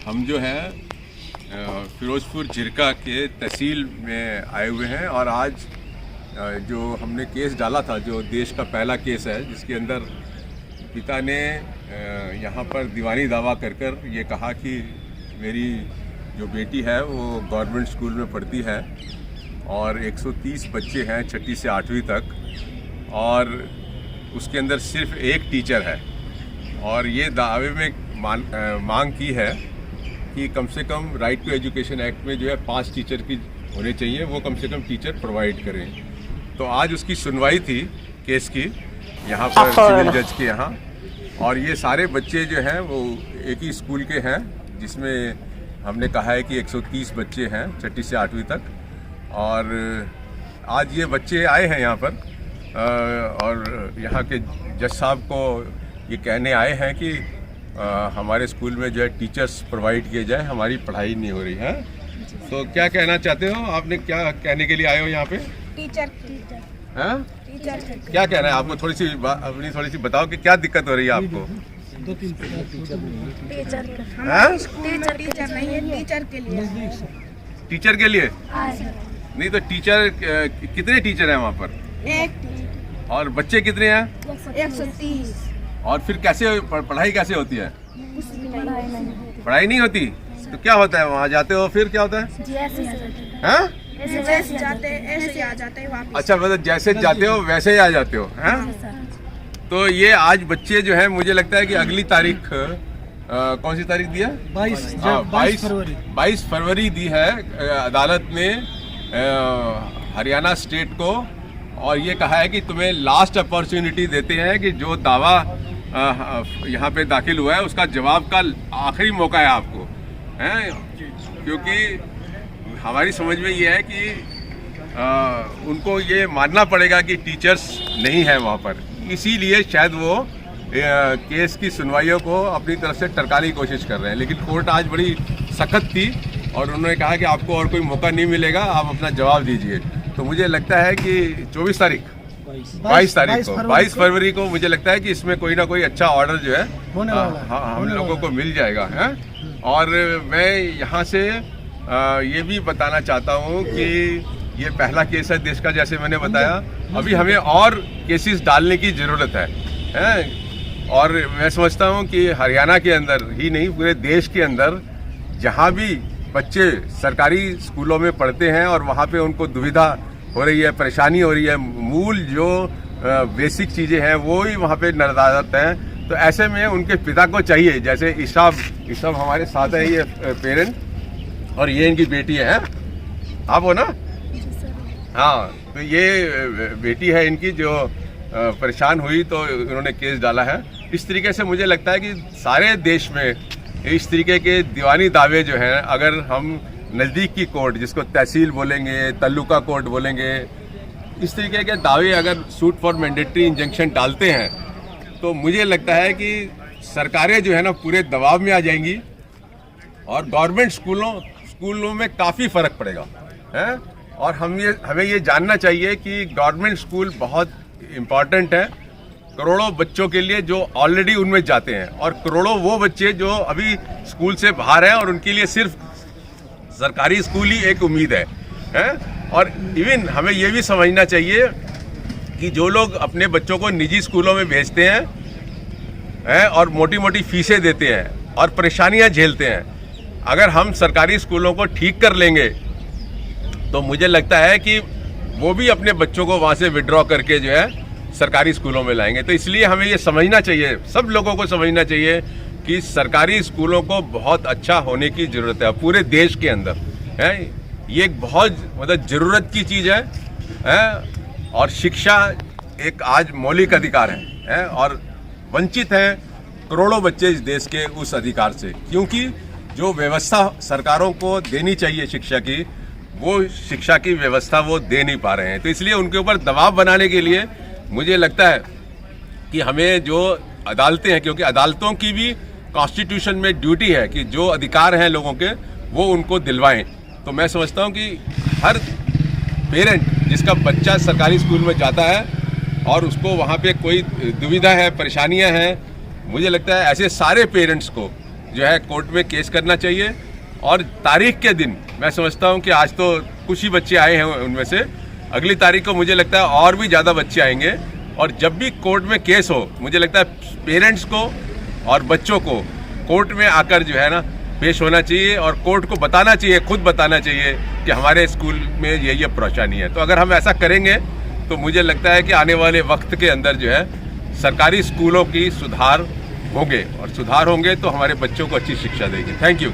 हम जो है फिरोजपुर झिरका के तहसील में आए हुए हैं और आज जो हमने केस डाला था, जो देश का पहला केस है, जिसके अंदर पिता ने यहाँ पर दीवानी दावा कर ये कहा कि मेरी जो बेटी है वो गवर्नमेंट स्कूल में पढ़ती है और 130 बच्चे हैं 6ठी से 8वीं तक, और उसके अंदर सिर्फ एक टीचर है। और ये दावे में मांग की है कि कम से कम राइट टू एजुकेशन एक्ट में जो है 5 टीचर की होने चाहिए, वो कम से कम टीचर प्रोवाइड करें। तो आज उसकी सुनवाई थी केस की यहाँ पर सिविल जज के यहाँ, और ये सारे बच्चे जो हैं वो एक ही स्कूल के हैं, जिसमें हमने कहा है कि 130 बच्चे हैं 6ठी से 8वीं तक। और आज ये बच्चे आए हैं यहाँ पर और यहाँ के जज साहब को ये कहने आए हैं कि हमारे स्कूल में जो है टीचर्स प्रोवाइड किए जाए, हमारी पढ़ाई नहीं हो रही है। तो क्या कहना चाहते हो, आपने क्या कहने के लिए आए हो यहाँ पे? टीचर हैं? टीचर क्या कहना है आपको? थोड़ी सी बताओ कि क्या दिक्कत हो रही है आपको? टीचर नहीं है, टीचर के लिए। टीचर के लिए नहीं तो टीचर कितने टीचर हैं वहाँ पर? एक। और बच्चे कितने हैं? 130। और फिर कैसे पढ़ाई कैसे होती है? पढ़ाई नहीं होती तो क्या होता है? वहाँ जाते हो फिर क्या होता है? हाँ? जैसे जाते ऐसे आ जाते हैं वापस। अच्छा, मतलब जैसे जाते हो वैसे ही आ जाते हो? हैं? तो ये आज बच्चे जो है, मुझे लगता है कि अगली तारीख कौन सी तारीख दी है? 22 फरवरी दी है अदालत ने हरियाणा स्टेट को, और ये कहा है कि तुम्हें लास्ट अपॉर्चुनिटी देते हैं कि जो दावा यहाँ पे दाखिल हुआ है उसका जवाब का आखिरी मौका है आपको, हैं? क्योंकि हमारी समझ में ये है कि उनको ये मानना पड़ेगा कि टीचर्स नहीं है वहाँ पर, इसीलिए शायद वो केस की सुनवाइयों को अपनी तरफ से टरकाने की कोशिश कर रहे हैं। लेकिन कोर्ट आज बड़ी सख्त थी और उन्होंने कहा कि आपको और कोई मौका नहीं मिलेगा, आप अपना जवाब दीजिए। तो मुझे लगता है कि 22 फरवरी को मुझे लगता है कि इसमें कोई ना कोई अच्छा ऑर्डर जो है हम लोगों को मिल जाएगा, है? और मैं यहाँ से ये भी बताना चाहता हूँ कि ये पहला केस है देश का, जैसे मैंने बताया। अभी हमें और केसेस डालने की ज़रूरत है? और मैं समझता हूँ कि हरियाणा के अंदर ही नहीं, पूरे देश के अंदर जहाँ भी बच्चे सरकारी स्कूलों में पढ़ते हैं और वहाँ पे उनको दुविधा हो रही है, परेशानी हो रही है, मूल जो बेसिक चीज़ें हैं वो ही वहाँ पे नदारत हैं। तो ऐसे में उनके पिता को चाहिए, जैसे इशाब हमारे साथ है, ये पेरेंट, और ये इनकी बेटी है, आप हो ना? हाँ, तो ये बेटी है इनकी जो परेशान हुई तो उन्होंने केस डाला है। इस तरीके से मुझे लगता है कि सारे देश में इस तरीके के दीवानी दावे जो हैं, अगर हम नज़दीक की कोर्ट, जिसको तहसील बोलेंगे, तालुका कोर्ट बोलेंगे, इस तरीके के दावे अगर सूट फॉर मैंडेटरी इंजंक्शन डालते हैं तो मुझे लगता है कि सरकारें जो है ना पूरे दबाव में आ जाएंगी और गवर्नमेंट स्कूलों में काफ़ी फ़र्क पड़ेगा, है? और हमें ये जानना चाहिए कि गवर्नमेंट स्कूल बहुत इम्पॉर्टेंट है करोड़ों बच्चों के लिए जो ऑलरेडी उनमें जाते हैं, और करोड़ों वो बच्चे जो अभी स्कूल से बाहर हैं और उनके लिए सिर्फ सरकारी स्कूल ही एक उम्मीद है? और इवन हमें ये भी समझना चाहिए कि जो लोग अपने बच्चों को निजी स्कूलों में भेजते हैं और मोटी मोटी फीसें देते हैं और परेशानियां झेलते हैं, अगर हम सरकारी स्कूलों को ठीक कर लेंगे तो मुझे लगता है कि वो भी अपने बच्चों को वहाँ से विड्रॉ करके जो है सरकारी स्कूलों में लाएंगे। तो इसलिए हमें ये समझना चाहिए, सब लोगों को समझना चाहिए कि सरकारी स्कूलों को बहुत अच्छा होने की ज़रूरत है पूरे देश के अंदर, है? ये एक बहुत मतलब ज़रूरत की चीज़ है? और शिक्षा एक आज मौलिक अधिकार है? और वंचित हैं करोड़ों बच्चे इस देश के उस अधिकार से, क्योंकि जो व्यवस्था सरकारों को देनी चाहिए शिक्षा की, वो शिक्षा की व्यवस्था वो दे नहीं पा रहे हैं। तो इसलिए उनके ऊपर दबाव बनाने के लिए मुझे लगता है कि हमें जो अदालतें हैं, क्योंकि अदालतों की भी कॉन्स्टिट्यूशन में ड्यूटी है कि जो अधिकार हैं लोगों के वो उनको दिलवाएं। तो मैं समझता हूं कि हर पेरेंट जिसका बच्चा सरकारी स्कूल में जाता है और उसको वहाँ पे कोई दुविधा है, परेशानियाँ हैं, मुझे लगता है ऐसे सारे पेरेंट्स को जो है कोर्ट में केस करना चाहिए। और तारीख के दिन मैं समझता हूँ कि आज तो कुछ ही बच्चे आए हैं उनमें से, अगली तारीख को मुझे लगता है और भी ज़्यादा बच्चे आएंगे। और जब भी कोर्ट में केस हो, मुझे लगता है पेरेंट्स को और बच्चों को कोर्ट में आकर जो है ना पेश होना चाहिए और कोर्ट को बताना चाहिए, खुद बताना चाहिए कि हमारे स्कूल में ये परेशानी है। तो अगर हम ऐसा करेंगे तो मुझे लगता है कि आने वाले वक्त के अंदर जो है सरकारी स्कूलों की सुधार होंगे, और सुधार होंगे तो हमारे बच्चों को अच्छी शिक्षा देंगे। Thank you.